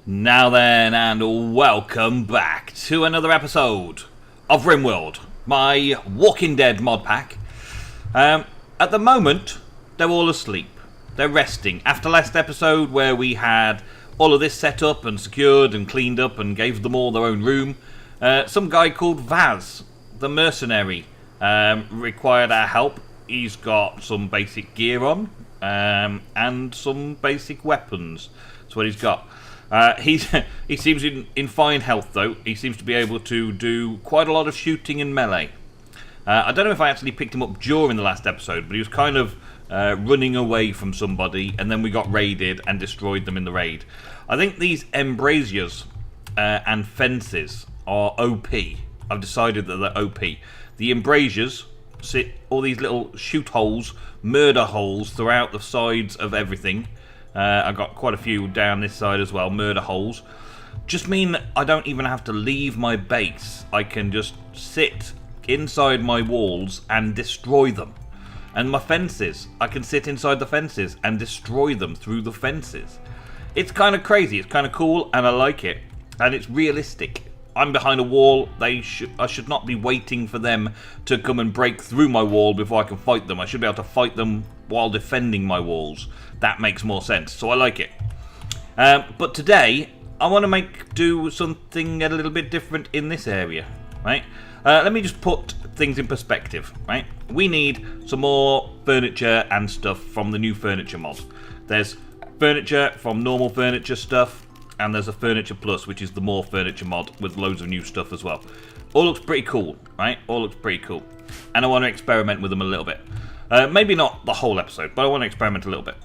Now then, and welcome back to another episode of Rimworld, my Walking Dead mod pack. At the moment, they're all asleep. They're resting. After last episode where we had all of this set up and secured and cleaned up and gave them all their own room, some guy called Vaz, the mercenary, required our help. He's got some basic gear on and some basic weapons. That's what he's got. He seems in fine health, though. He seems to be able to do quite a lot of shooting and melee. I don't know if I actually picked him up during the last episode, but he was kind of running away from somebody, and then we got raided and destroyed them in the raid. I think these embrasures and fences are OP. I've decided that they're OP. The embrasures sit all these little shoot holes, murder holes throughout the sides of everything. I've got quite a few down this side as well, murder holes. Just mean that I don't even have to leave my base. I can just sit inside my walls and destroy them. And my fences, I can sit inside the fences and destroy them through the fences. It's kind of crazy, it's kind of cool, and I like it. And it's realistic. I'm behind a wall. I should not be waiting for them to come and break through my wall before I can fight them. I should be able to fight them while defending my walls. That makes more sense, so I like it. But today, I want to do something a little bit different in this area, right? Let me just put things in perspective, right? We need some more furniture and stuff from the new furniture mod. There's furniture from normal furniture stuff, and there's a Furniture Plus, which is the more furniture mod with loads of new stuff as well. All looks pretty cool, right? All looks pretty cool. And I want to experiment with them a little bit. Maybe not the whole episode, but I want to experiment a little bit.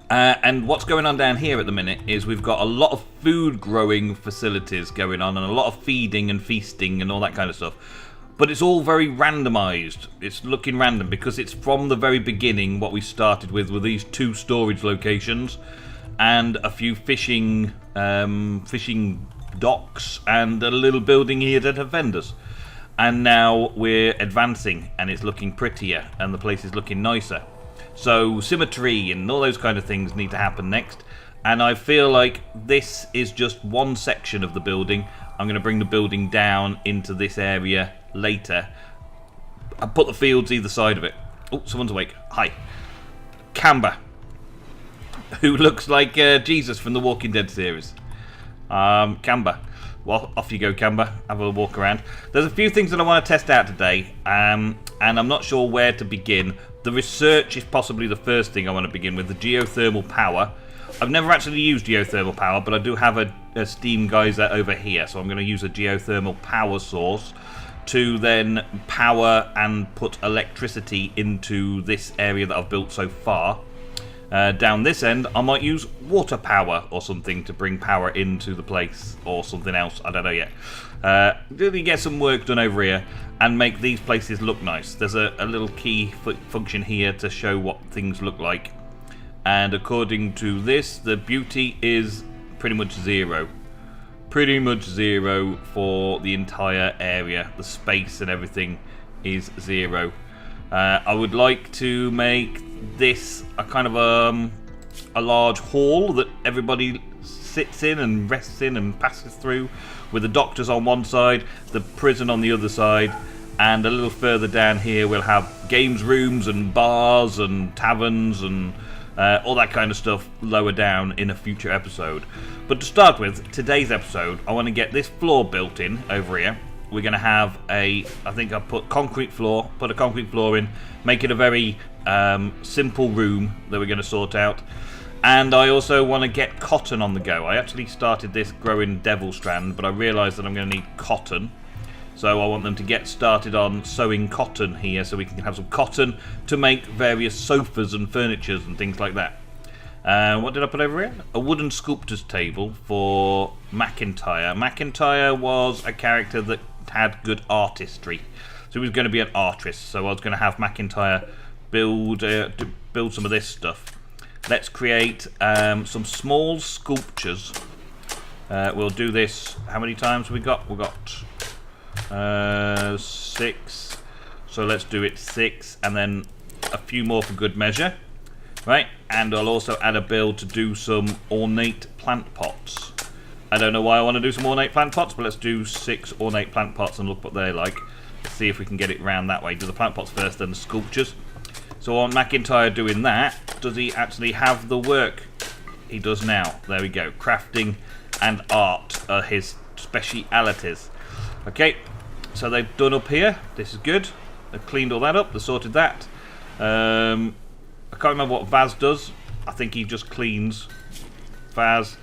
And what's going on down here at the minute is we've got a lot of food growing facilities going on and a lot of feeding and feasting and all that kind of stuff. But it's all very randomized. It's looking random because it's from the very beginning what we started with were these 2 storage locations and a few fishing docks and a little building here that have vendors. And now we're advancing and it's looking prettier and the place is looking nicer. So symmetry and all those kind of things need to happen next. And I feel like this is just one section of the building. I'm going to bring the building down into this area later. I'll put the fields either side of it. Oh, someone's awake. Hi. Camber, who looks like Jesus from the Walking Dead series. Camber. Well, off you go, Camber. Have a walk around. There's a few things that I want to test out today, and I'm not sure where to begin. The research is possibly the first thing I want to begin with, the geothermal power. I've never actually used geothermal power, but I do have a steam geyser over here, so I'm going to use a geothermal power source to then power and put electricity into this area that I've built so far. Down this end, I might use water power or something to bring power into the place, or something else, I don't know yet. Really get some work done over here and make these places look nice. There's a little key function here to show what things look like. And according to this, the beauty is pretty much 0. Pretty much 0 for the entire area. The space and everything is 0. I would like to make this a kind of a large hall that everybody sits in and rests in and passes through, with the doctors on one side, the prison on the other side, and a little further down here we'll have games rooms and bars and taverns and all that kind of stuff lower down in a future episode. But to start with, today's episode, I want to get this floor built in over here. We're going to have I think I put a concrete floor in, make it a very simple room that we're going to sort out. And I also want to get cotton on the go. I actually started this growing devil strand, but I realised that I'm going to need cotton. So I want them to get started on sewing cotton here so we can have some cotton to make various sofas and furnitures and things like that. What did I put over here? A wooden sculptor's table for McIntyre. McIntyre was a character that had good artistry, so he was going to be an artist. So I was going to have McIntyre build some of this stuff. Let's create some small sculptures. We'll do this. How many times have we got? We've got 6. So let's do it 6, and then a few more for good measure. Right, and I'll also add a build to do some ornate plant pots. I don't know why I want to do some ornate plant pots, but let's do 6 ornate plant pots and look what they're like. Let's see if we can get it round that way. Do the plant pots first, then the sculptures. So on McIntyre doing that, does he actually have the work? He does now. There we go. Crafting and art are his specialities. Okay, so they've done up here. This is good. They've cleaned all that up. They've sorted that. I can't remember what Vaz does. I think he just cleans. Vaz,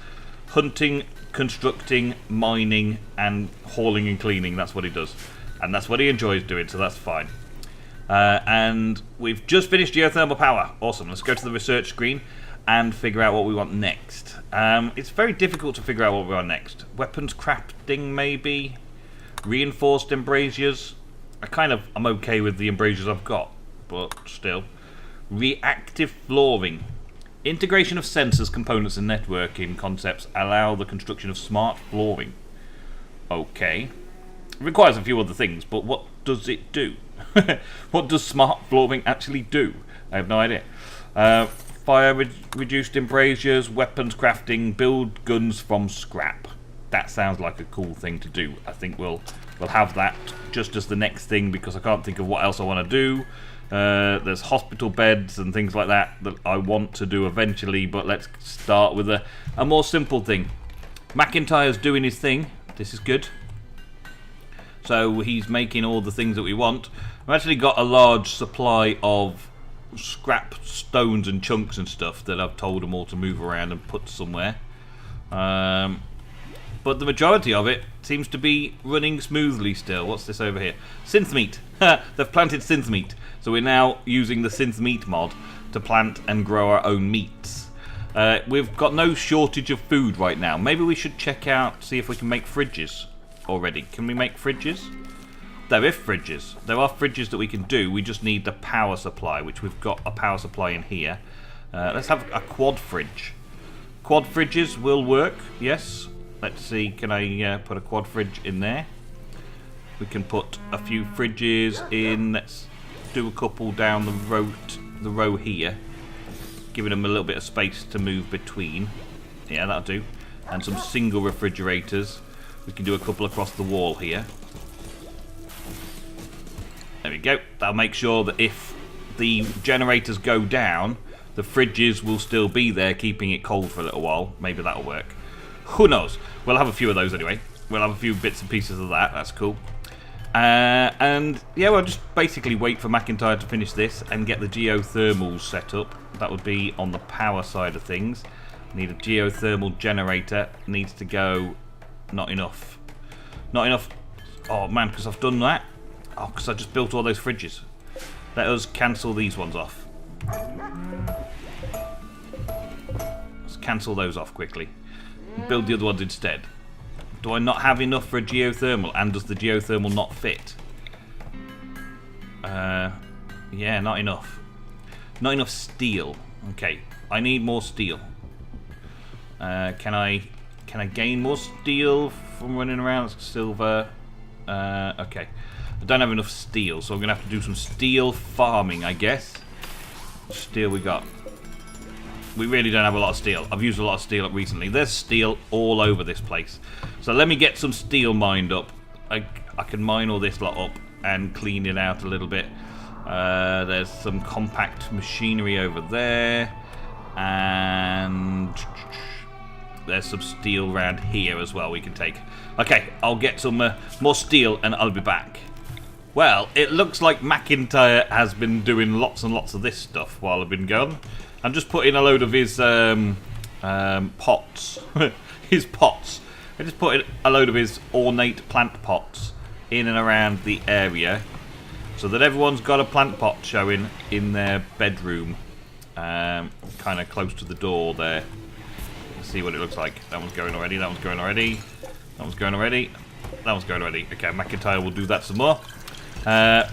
hunting, constructing, mining, and hauling and cleaning. That's what he does. And that's what he enjoys doing, so that's fine. And we've just finished geothermal power. Awesome. Let's go to the research screen and figure out what we want next. It's very difficult to figure out what we want next. Weapons crafting, maybe? Reinforced embrasures? I'm okay with the embrasures I've got, but still. Reactive flooring. Integration of sensors, components, and networking concepts allow the construction of smart flooring. Okay. It requires a few other things, but what does it do? What does smart flooring actually do? I have no idea. Fire-reduced embrasures, weapons crafting, build guns from scrap. That sounds like a cool thing to do. I think we'll have that just as the next thing, because I can't think of what else I want to do. There's hospital beds and things like that I want to do eventually, but let's start with a more simple thing. McIntyre's doing his thing. This is good. So he's making all the things that we want. I've actually got a large supply of scrap stones and chunks and stuff that I've told them all to move around and put somewhere. But the majority of it seems to be running smoothly still. What's this over here? Synth meat. They've planted synth meat. So we're now using the synth meat mod to plant and grow our own meats. We've got no shortage of food right now. Maybe we should check out, see if we can make fridges already. Can we make fridges? There are fridges. There are fridges that we can do. We just need the power supply, which we've got a power supply in here. Let's have a quad fridge. Quad fridges will work, yes. Let's see, can I put a quad fridge in there? We can put a few fridges in. Let's do a couple down the row here, giving them a little bit of space to move between. Yeah, that'll do. And some single refrigerators. We can do a couple across the wall here. There we go. That'll make sure that if the generators go down, the fridges will still be there, keeping it cold for a little while. Maybe that'll work. Who knows? We'll have a few of those anyway. We'll have a few bits and pieces of that. That's cool. And yeah, we'll just basically wait for McIntyre to finish this and get the geothermals set up. That would be on the power side of things. Need a geothermal generator. Needs to go. Not enough. Not enough. Oh man, because I've done that. Oh, because I just built all those fridges. Let us cancel these ones off. Let's cancel those off quickly. Build the other ones instead. Do I not have enough for a geothermal? And does the geothermal not fit? Yeah, not enough. Not enough steel. Okay, I need more steel. Can I gain more steel from running around? Silver. Okay. I don't have enough steel, so I'm going to have to do some steel farming, I guess. What steel we got? We really don't have a lot of steel. I've used a lot of steel up recently. There's steel all over this place. So let me get some steel mined up. I can mine all this lot up and clean it out a little bit. There's some compact machinery over there. And there's some steel around here as well we can take. Okay, I'll get some more steel and I'll be back. Well, it looks like McIntyre has been doing lots and lots of this stuff while I've been gone. I'm just putting a load of his pots. His pots. I just put a load of his ornate plant pots in and around the area so that everyone's got a plant pot showing in their bedroom. Kind of close to the door there. Let's see what it looks like. That one's going already. That one's going already. That one's going already. That one's going already. Okay, McIntyre will do that some more.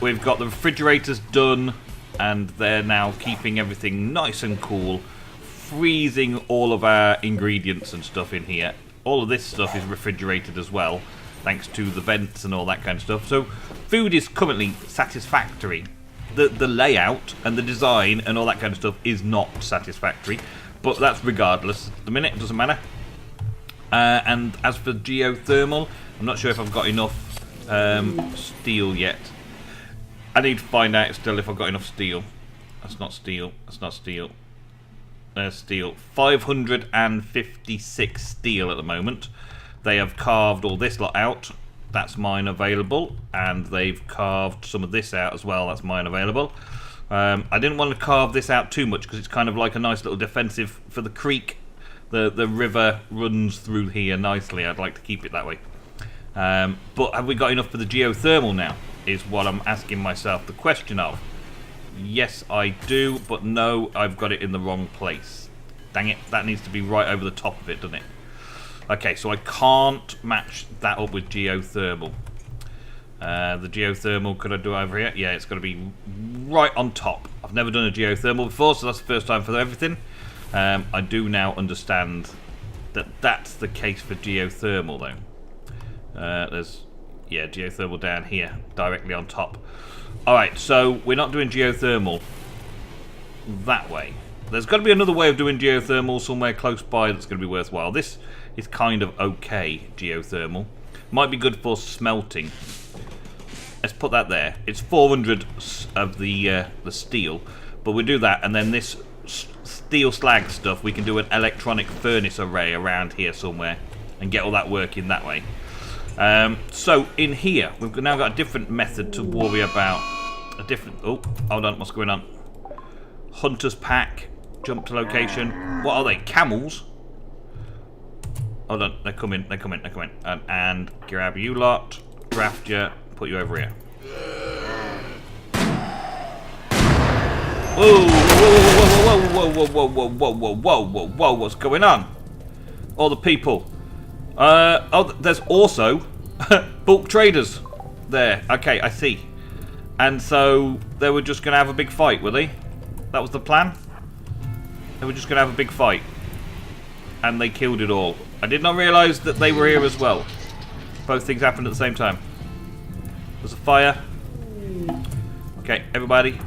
We've got the refrigerators done, and they're now keeping everything nice and cool, freezing all of our ingredients and stuff in here. All of this stuff is refrigerated as well, thanks to the vents and all that kind of stuff. So food is currently satisfactory. The layout and the design and all that kind of stuff is not satisfactory, but that's regardless. At the minute, it doesn't matter. And as for geothermal, I'm not sure if I've got enough steel yet. I need to find out still if I've got enough steel. That's not steel. That's not steel. There's steel. 556 steel at the moment. They have carved all this lot out. That's mine available. And they've carved some of this out as well. That's mine available. I didn't want to carve this out too much because it's kind of like a nice little defensive for the creek. The river runs through here nicely. I'd like to keep it that way. But have we got enough for the geothermal now? Is what I'm asking myself the question of. Yes, I do, but no, I've got it in the wrong place. Dang it, that needs to be right over the top of it, doesn't it? Okay, so I can't match that up with geothermal. The geothermal, could I do over here? Yeah, it's got to be right on top. I've never done a geothermal before, so that's the first time for everything. I do now understand that that's the case for geothermal, though. There's, yeah, geothermal down here, directly on top. Alright, so we're not doing geothermal that way. There's got to be another way of doing geothermal somewhere close by that's going to be worthwhile. This is kind of okay, geothermal. Might be good for smelting. Let's put that there. It's 400 of the steel, but we'll do that, and then this steel slag stuff, we can do an electronic furnace array around here somewhere and get all that working that way. So in here, we've now got a different method to worry about. A different. Oh, hold on, what's going on? Hunter's pack. Jump to location. What are they? Camels? Hold on, they're coming. They're coming. They're coming. And grab you lot. Draft you. Put you over here. Whoa! Whoa! Whoa! Whoa! Whoa! Whoa! Whoa! Whoa! Whoa! Whoa! Whoa! Whoa! What's going on? All the people. Oh, there's also bulk traders there. Okay, I see. And so they were just going to have a big fight, were they? That was the plan? They were just going to have a big fight. And they killed it all. I did not realise that they were here as well. Both things happened at the same time. There's a fire. Okay, everybody.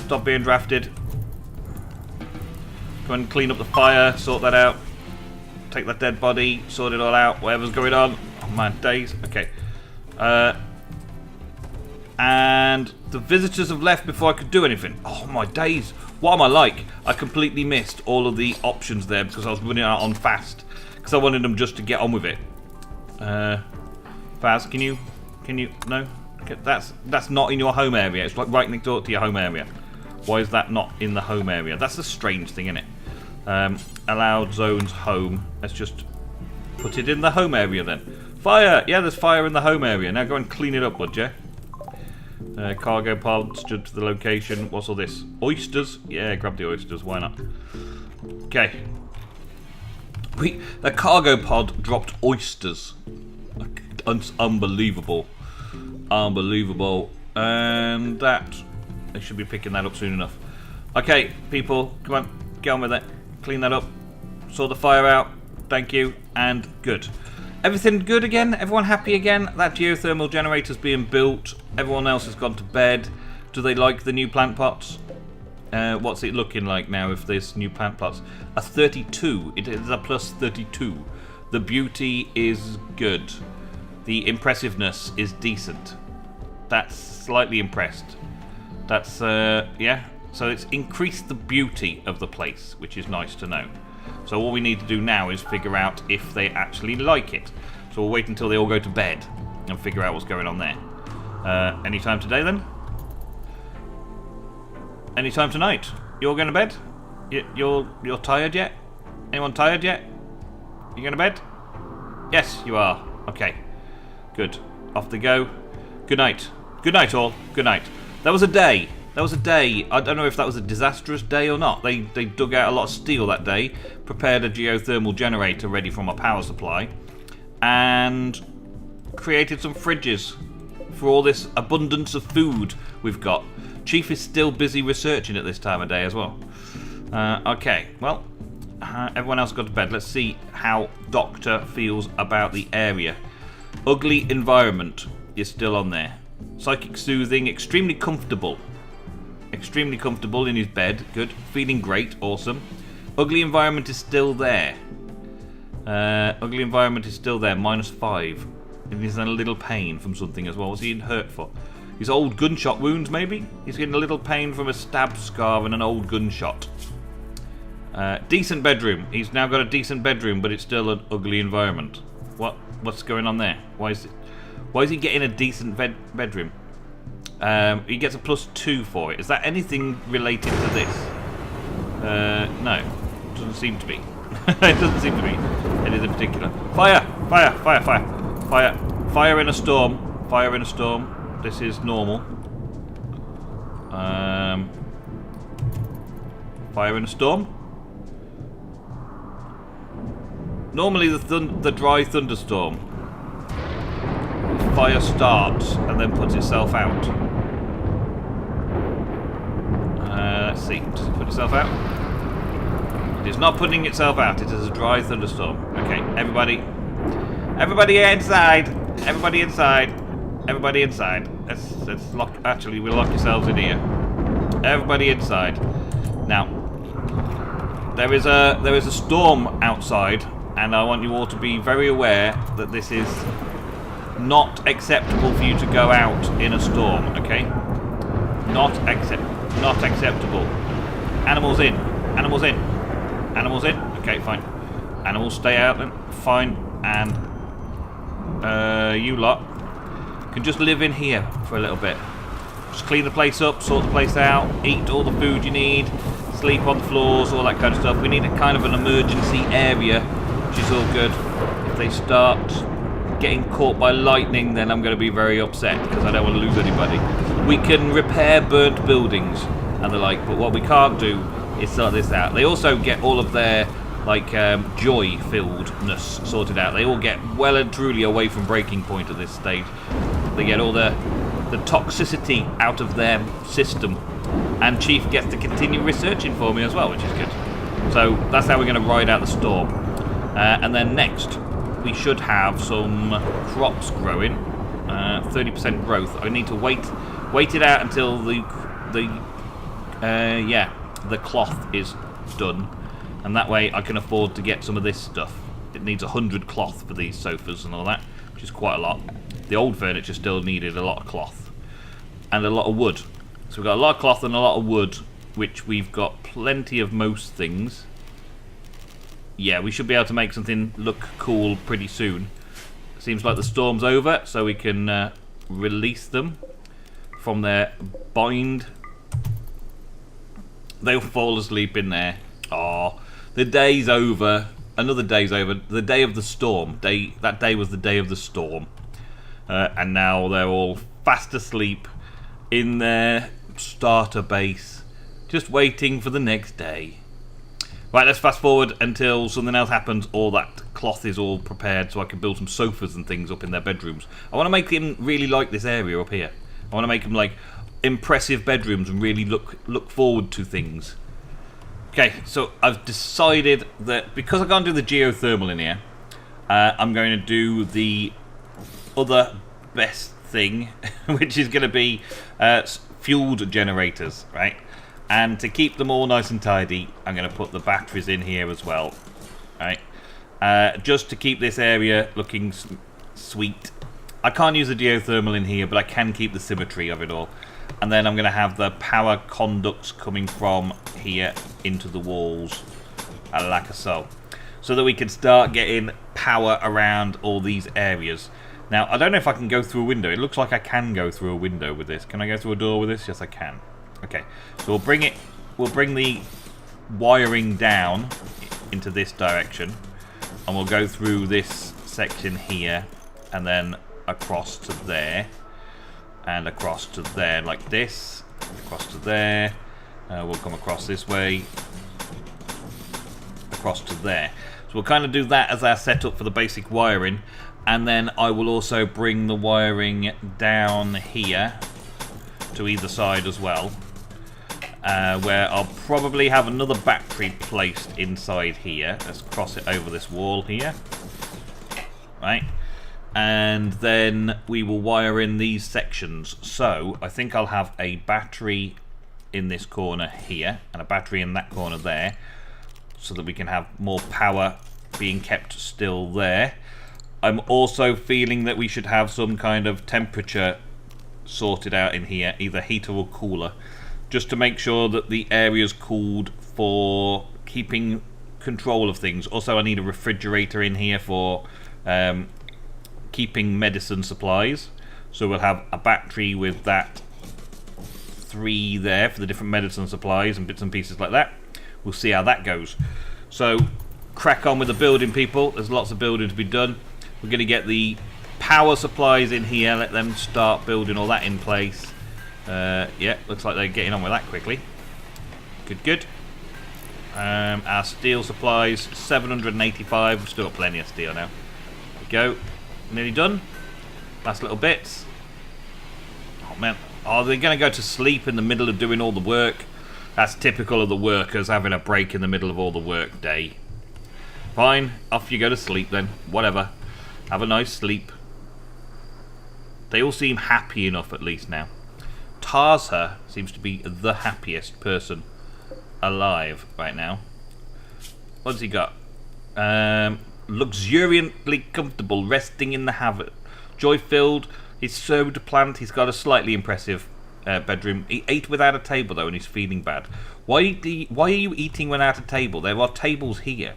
Stop being drafted. Go and clean up the fire, sort that out. Take that dead body, sort it all out, whatever's going on. Oh man, days. Okay. And the visitors have left before I could do anything. Oh my days. What am I like? I completely missed all of the options there because I was running out on fast. Because I wanted them just to get on with it. Faz, can you, no? Okay, that's not in your home area. It's like right next door to your home area. Why is that not in the home area? That's a strange thing, isn't it? Allowed zones home. Let's just put it in the home area then. Fire! Yeah, there's fire in the home area. Now go and clean it up, would you? Cargo pod stood to the location. What's all this? Oysters? Yeah, grab the oysters. Why not? Okay. The cargo pod dropped oysters. Unbelievable. Unbelievable. And that... They should be picking that up soon enough. Okay, people. Come on. Get on with it. Clean that up. Sort the fire out. Thank you. And good. Everything good again? Everyone happy again? That geothermal generator's being built. Everyone else has gone to bed. Do they like the new plant pots? What's it looking like now with this new plant pots? A 32. It is a plus 32. The beauty is good. The impressiveness is decent. That's slightly impressed. That's, yeah. So it's increased the beauty of the place, which is nice to know. So all we need to do now is figure out if they actually like it. So we'll wait until they all go to bed and figure out what's going on there. Any time today then? Any time tonight? You all going to bed? You're tired yet? Anyone tired yet? You going to bed? Yes, you are. Okay. Good. Off they go. Good night. Good night all. Good night. That was a day. That was a day. I don't know if that was a disastrous day or not. They dug out a lot of steel that day, prepared a geothermal generator ready from a power supply, and created some fridges for all this abundance of food we've got. Chief is still busy researching at this time of day as well. Okay, well, everyone else got to bed. Let's see how Doctor feels about the area. Ugly environment is still on there. Psychic soothing, extremely comfortable. Extremely comfortable in his bed. Good. Feeling great. Awesome. Ugly environment is still there. Ugly environment is still there, -5. And he's in a little pain from something as well. What's he hurt for? His old gunshot wounds, maybe? He's getting a little pain from a stab scar and an old gunshot. Decent bedroom. He's now got a decent bedroom, but it's still an ugly environment. What's going on there? Why is he getting a decent bedroom? He gets a +2 for it. Is that anything related to this? No. Doesn't seem to be. It doesn't seem to be anything particular. Fire! Fire! Fire! Fire! Fire! Fire in a storm. Fire in a storm. This is normal. Fire in a storm. Normally the dry thunderstorm. Fire starts and then puts itself out. Let's see. Does it put itself out? It is not putting itself out. It is a dry thunderstorm. Okay, everybody inside. Everybody inside. Everybody inside. Let's lock. Actually, we'll lock yourselves in here. Everybody inside. Now, there is a storm outside, and I want you all to be very aware that this is not acceptable for you to go out in a storm. Okay? Not acceptable. Animals in. Animals in. Animals in. Okay, fine. Animals stay out then. Fine. And you lot can just live in here for a little bit. Just clean the place up, sort the place out, eat all the food you need, sleep on the floors, all that kind of stuff. We need a kind of an emergency area, which is all good. If they start getting caught by lightning, then I'm going to be very upset because I don't want to lose anybody. We can repair burnt buildings and the like, but what we can't do is sort this out. They also get all of their joy-filledness sorted out. They all get well and truly away from breaking point at this stage. They get all the toxicity out of their system, and Chief gets to continue researching for me as well, which is good. So that's how we're going to ride out the storm. And then next, we should have some crops growing. 30% growth. I need to wait it out until the cloth is done, and that way I can afford to get some of this stuff. It needs 100 cloth for these sofas and all that, which is quite a lot. The old furniture still needed a lot of cloth and a lot of wood. So we've got a lot of cloth and a lot of wood, which we've got plenty of most things. Yeah, we should be able to make something look cool pretty soon. Seems like the storm's over, so we can release them from their bind. They'll fall asleep in there. Oh, the day's over. Another day's over. The day of the storm. That day was the day of the storm. And now they're all fast asleep in their starter base, just waiting for the next day. Right, let's fast forward until something else happens, or that cloth is all prepared so I can build some sofas and things up in their bedrooms. I want to make them really like this area up here. I want to make them like impressive bedrooms and really look forward to things. Okay, so I've decided that because I can't do the geothermal in here, I'm going to do the other best thing, which is going to be fueled generators, right? And to keep them all nice and tidy, I'm going to put the batteries in here as well, right? Just to keep this area looking sweet. I can't use the geothermal in here, but I can keep the symmetry of it all. And then I'm going to have the power conducts coming from here into the walls, like so that we can start getting power around all these areas. Now, I don't know if I can go through a window. It looks like I can go through a window with this. Can I go through a door with this? Yes, I can. Okay, so we'll bring the wiring down into this direction, and we'll go through this section here, and then across to there, and across to there like this, across to there. We'll come across this way, across to there. So we'll kind of do that as our setup for the basic wiring, and then I will also bring the wiring down here to either side as well, where I'll probably have another battery placed inside here. Let's cross it over this wall here, right? And then we will wire in these sections. So I think I'll have a battery in this corner here and a battery in that corner there, so that we can have more power being kept still there. I'm also feeling that we should have some kind of temperature sorted out in here, either heater or cooler, just to make sure that the area's cooled for keeping control of things. Also, I need a refrigerator in here for keeping medicine supplies. So we'll have a battery with that 3 there for the different medicine supplies and bits and pieces like that. We'll see how that goes. So crack on with the building, people. There's lots of building to be done. We're going to get the power supplies in here, let them start building all that in place. Yeah, looks like they're getting on with that quickly. Good. Our steel supplies, 785. We've still got plenty of steel now. There we go. Nearly done. Last little bits. Oh man, are they going to go to sleep in the middle of doing all the work? That's typical of the workers, having a break in the middle of all the work day. Fine, off you go to sleep then. Whatever. Have a nice sleep. They all seem happy enough at least now. Tarsa seems to be the happiest person alive right now. What's he got? Luxuriantly comfortable, resting in the haven. Joy-filled. He's sewed a plant. He's got a slightly impressive bedroom. He ate without a table though, and he's feeling bad. Why are you eating without a table? There are tables here.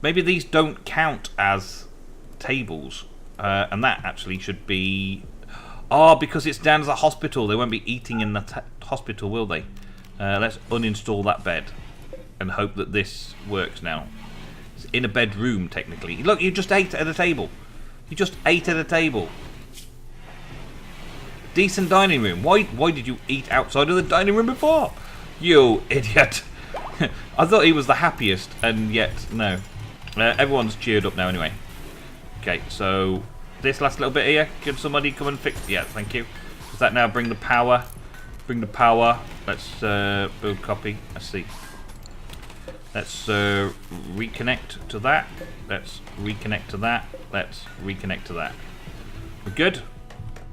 Maybe these don't count as tables, and that actually should be. Oh, because it's down as a hospital. They won't be eating in the hospital, will they? Let's uninstall that bed and hope that this works now. It's in a bedroom technically. Look, you just ate at a table. You just ate at a table. Decent dining room. Why did you eat outside of the dining room before? You idiot. I thought he was the happiest, and yet, no. Everyone's cheered up now anyway. Okay, so this last little bit here, can somebody come and fix... Yeah, thank you. Does that now bring the power? Bring the power. Let's build copy. Let's see. Let's reconnect to that. Let's reconnect to that. Let's reconnect to that. We're good?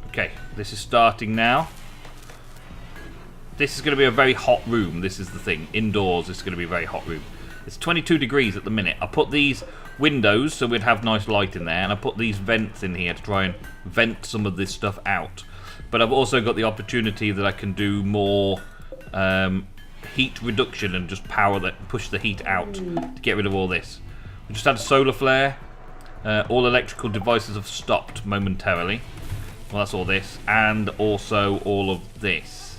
Okay, this is starting now. This is going to be a very hot room. This is the thing. Indoors, it's going to be a very hot room. It's 22 degrees at the minute. I put these windows so we'd have nice light in there, and I put these vents in here to try and vent some of this stuff out. But I've also got the opportunity that I can do more heat reduction and just push the heat out to get rid of all this. We just had a solar flare. All electrical devices have stopped momentarily. Well, that's all this, and also all of this.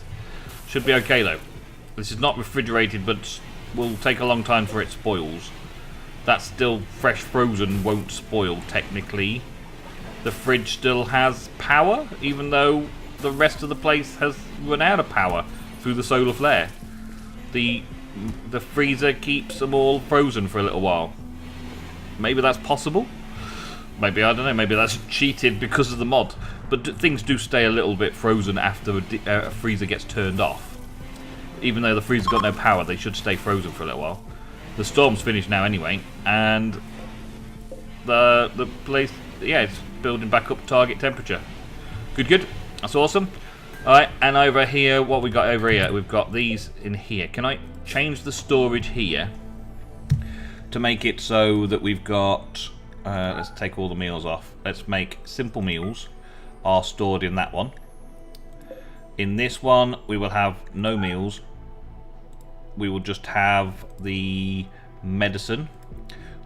Should be okay though. This is not refrigerated, but will take a long time for it spoils. That's still fresh frozen, won't spoil technically. The fridge still has power, even though the rest of the place has run out of power through the solar flare. The freezer keeps them all frozen for a little while. Maybe that's possible. Maybe, I don't know, maybe that's cheated because of the mod. But things do stay a little bit frozen after a freezer gets turned off. Even though the freezer's got no power, they should stay frozen for a little while. The storm's finished now anyway, and the place, yeah, it's building back up target temperature. Good. That's awesome. Alright, and over here, what we got over here? We've got these in here. Can I change the storage here to make it so that we've got... let's take all the meals off. Let's make simple meals are stored in that one. In this one, we will have no meals. We will just have the medicine.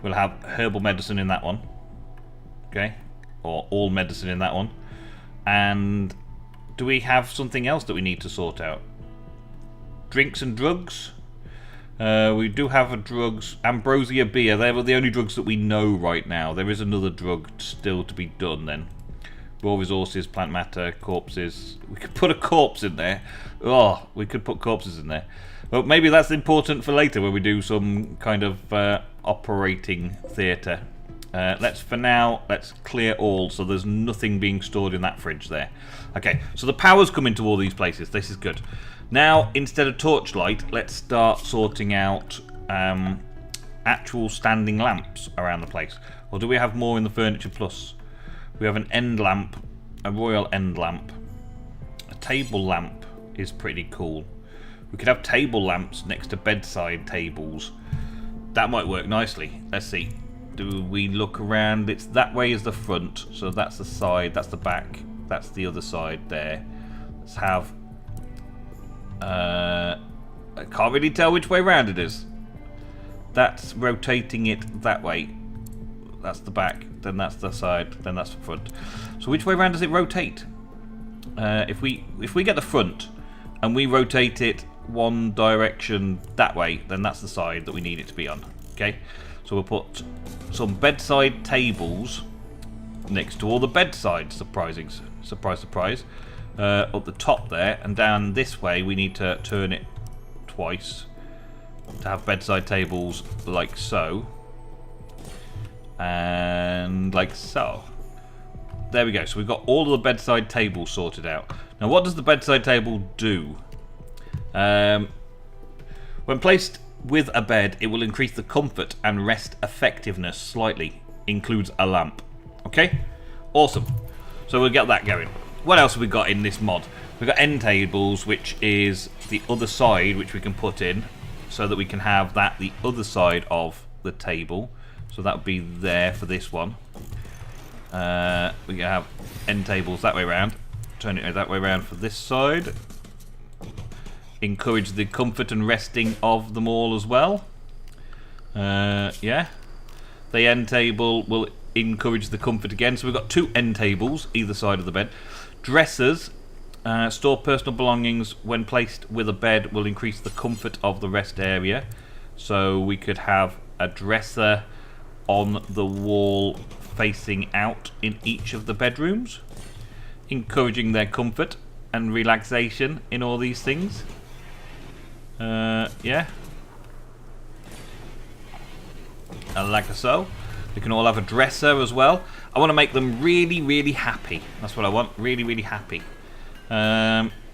We'll have herbal medicine in that one. Okay? Or all medicine in that one. And do we have something else that we need to sort out? Drinks and drugs? We do have a drugs. Ambrosia beer. They're the only drugs that we know right now. There is another drug still to be done then. Raw resources, plant matter, corpses. We could put a corpse in there. Oh, we could put corpses in there. Well, maybe that's important for later when we do some kind of operating theatre. For now, let's clear all so there's nothing being stored in that fridge there. Okay, so the power's coming to all these places. This is good. Now, instead of torchlight, let's start sorting out actual standing lamps around the place. Or do we have more in the Furniture Plus? We have an end lamp, a royal end lamp. A table lamp is pretty cool. We could have table lamps next to bedside tables. That might work nicely. Let's see. Do we look around? It's that way is the front, so that's the side, that's the back, that's the other side there. Let's have... I can't really tell which way round it is. That's rotating it that way. That's the back, then that's the side, then that's the front. So which way round does it rotate? If we get the front and we rotate it one direction that way, then that's the side that we need it to be on. Okay, so we'll put some bedside tables next to all the bedsides. Surprise, surprise. Up the top there, and down this way we need to turn it twice to have bedside tables like so and like so. There we go. So we've got all of the bedside tables sorted out. Now what does the bedside table do? When placed with a bed, it will increase the comfort and rest effectiveness slightly. Includes a lamp. Okay? Awesome. So we'll get that going. What else have we got in this mod? We've got end tables, which is the other side, which we can put in so that we can have that the other side of the table. So that would be there for this one. We can have end tables that way around. Turn it that way around for this side. Encourage the comfort and resting of them all as well. Yeah. The end table will encourage the comfort again. So we've got two end tables either side of the bed. Dressers store personal belongings when placed with a bed will increase the comfort of the rest area. So we could have a dresser on the wall facing out in each of the bedrooms, encouraging their comfort and relaxation in all these things. Yeah. And like so. They can all have a dresser as well. I want to make them really, really happy. That's what I want. Really, really happy.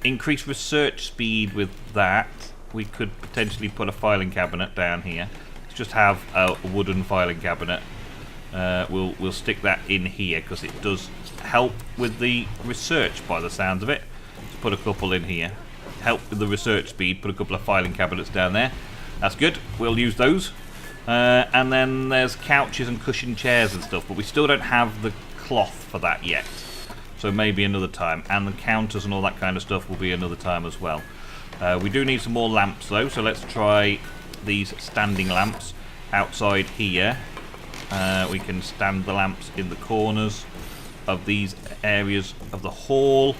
Increase research speed with that. We could potentially put a filing cabinet down here. Let's just have a wooden filing cabinet. We'll stick that in here because it does help with the research by the sounds of it. Let's put a couple in here. Help with the research speed. Put a couple of filing cabinets down there. That's good. We'll use those. And then there's couches and cushion chairs and stuff, but we still don't have the cloth for that yet. So maybe another time. And the counters and all that kind of stuff will be another time as well. We do need some more lamps though, so let's try these standing lamps outside here. We can stand the lamps in the corners of these areas of the hall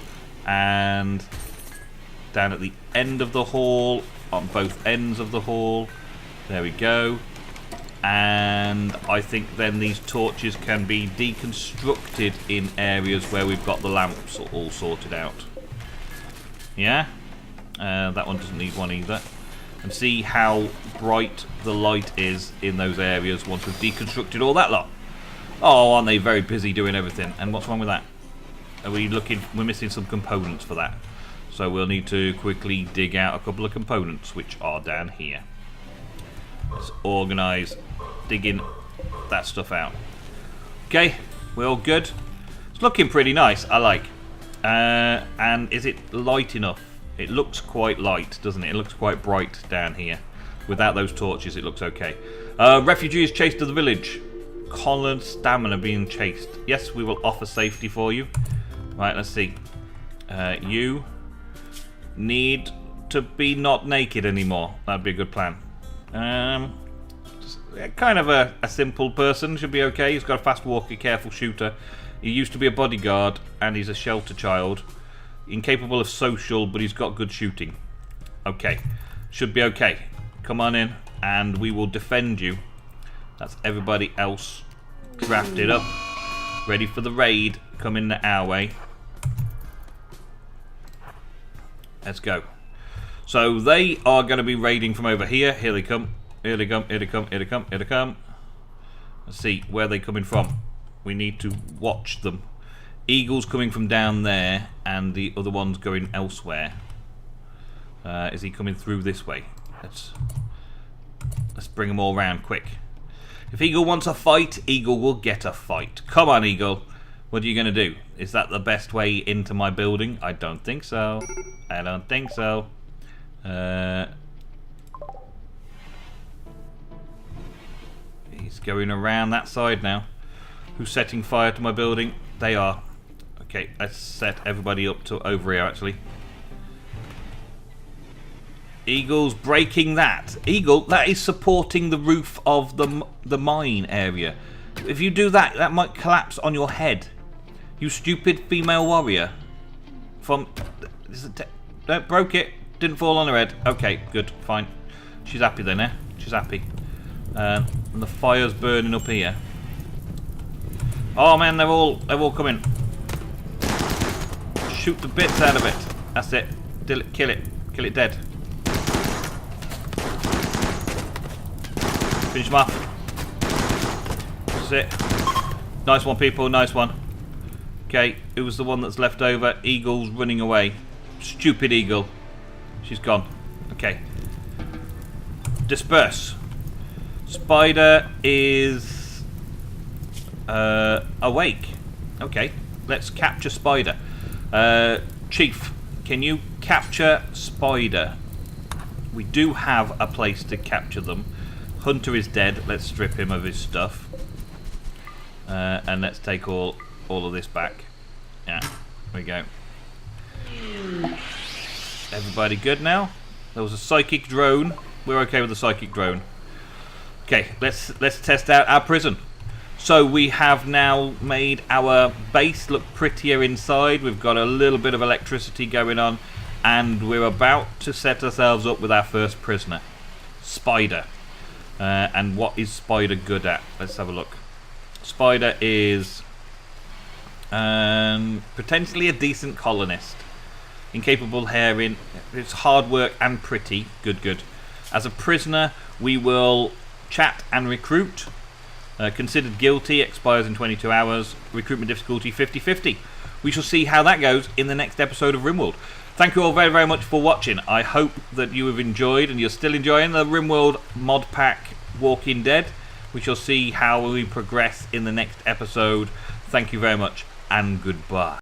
and down at the end of the hall, on both ends of the hall. There we go. And I think then these torches can be deconstructed in areas where we've got the lamps all sorted out. Yeah? That one doesn't need one either. And see how bright the light is in those areas once we've deconstructed all that lot. Oh, aren't they very busy doing everything? And what's wrong with that? Are we looking? We're missing some components for that. So we'll need to quickly dig out a couple of components which are down here. Let's organise digging that stuff out. Okay, we're all good. It's looking pretty nice, I like. And is it light enough? It looks quite light, doesn't it? It looks quite bright down here. Without those torches, it looks okay. Refugees chased to the village. Collared stamina being chased. Yes, we will offer safety for you. Right, let's see. You need to be not naked anymore. That'd be a good plan. Kind of a simple person, should be okay. He's got a fast walker, careful shooter. He used to be a bodyguard, and he's a shelter child. Incapable of social, but he's got good shooting. Okay, should be okay. Come on in, and we will defend you. That's everybody else drafted up, ready for the raid. Coming our way. Let's go. So they are going to be raiding from over here. Here they come. Here they come. Here they come. Here they come. Here they come. Let's see where they're coming from. We need to watch them. Eagle's coming from down there, and the other one's going elsewhere. Is he coming through this way? Let's bring them all round quick. If Eagle wants a fight, Eagle will get a fight. Come on, Eagle. What are you going to do? Is that the best way into my building? I don't think so. I don't think so. He's going around that side now. Who's setting fire to my building? They are. Okay, let's set everybody up to over here actually. Eagle's breaking that. Eagle, that is supporting the roof of the mine area. If you do that, that might collapse on your head. You stupid female warrior. From... No, broke it. Didn't fall on her head. Okay, good, fine. She's happy then, eh? She's happy. And the fire's burning up here. Oh man, they're all coming. Shoot the bits out of it. That's it. Kill it. Kill it dead. Finish him off. That's it. Nice one, people. Nice one. Okay, it was the one that's left over. Eagle's running away. Stupid eagle. She's gone. Okay. Disperse. Spider is awake. Okay, let's capture Spider. Chief, can you capture Spider? We do have a place to capture them. Hunter is dead. Let's strip him of his stuff. And let's take all of this back. Yeah, there we go. Everybody good now? There was a psychic drone. We're okay with the psychic drone. Okay, let's test out our prison. So we have now made our base look prettier inside. We've got a little bit of electricity going on, and we're about to set ourselves up with our first prisoner, Spider. And what is Spider good at? Let's have a look. Spider is potentially a decent colonist. Incapable herring. It's hard work and pretty. Good. As a prisoner, we will chat and recruit. Considered guilty, expires in 22 hours. Recruitment difficulty 50-50. We shall see how that goes in the next episode of Rimworld. Thank you all very, very much for watching. I hope that you have enjoyed and you're still enjoying the Rimworld mod pack Walking Dead. We shall see how we progress in the next episode. Thank you very much and goodbye.